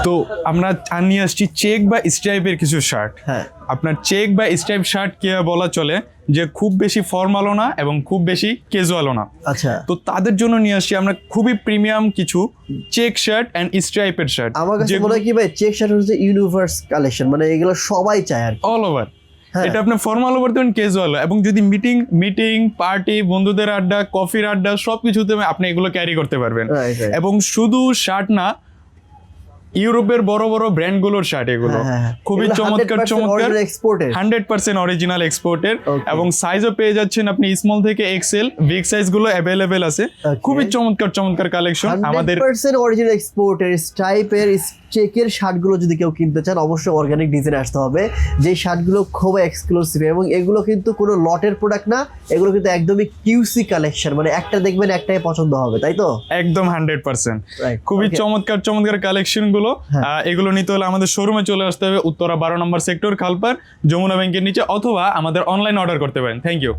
তো আমরা নিয়ে আসছি চেক বা স্ট্রাইপের কিছু শার্ট। হ্যাঁ, আপনার চেক বা স্ট্রাইপ শার্ট কে বলা চলে যে খুব বেশি ফর্মালও না এবং খুব বেশি ক্যাজুয়ালও না। আচ্ছা, তো তাদের জন্য নিয়ে আসছি আমরা খুবই প্রিমিয়াম কিছু চেক শার্ট এন্ড স্ট্রাইপের শার্ট। আমার কাছে মনে হয় কি ভাই, চেক শার্ট হচ্ছে ইউনিভার্স কালেকশন, মানে এগুলো সবাই চায় আর কি। অল ওভার, হ্যাঁ। এটা আপনি ফর্মালও করতে পারেন, ক্যাজুয়াল, এবং যদি মিটিং পার্টি, বন্ধুদের আড্ডা, কফির আড্ডা সবকিছুতে আপনি এগুলো ক্যারি করতে পারবেন। Right, right. এবং শুধু শার্ট না, ইউরোপের বড় বড় ব্র্যান্ডগুলোর শার্ট এগুলো খুবই চমৎকার 100% অরিজিনাল এক্সপোর্টের, Okay. এবং সাইজও পেয়ে যাচ্ছেন আপনি স্মল থেকে এক্সেল, বিগ সাইজ গুলো অ্যাভেলেবেল আছে। Okay. খুবই চমৎকার কালেকশন আমাদের। 100% অরিজিনাল এক্সপোর্টের স্ট্রাইপের চেকের শার্টগুলো যদি কেউ কিনতে চান, অবশ্যই অর্গানিক ডিজাইন আসতে হবে। যে শার্টগুলো খুব এক্সক্লুসিভ, এবং এগুলো কিন্তু কোনো লটের প্রোডাক্ট না, এগুলো কিন্তু একদমই কিউসি কালেকশন, মানে একটা দেখবেন একটাই পছন্দ হবে, তাই তো? একদম 100%। Right. খুবই Okay. চমৎকার কালেকশন গুলো। এগুলো নিতে হলে আমাদের শোরুমে চলে আসতে হবে, উত্তরা 12 নম্বর সেক্টর, খালপার, যমুনা ব্যাংকের নিচে, অথবা আমাদের অনলাইন অর্ডার করতে পারেন। Thank you.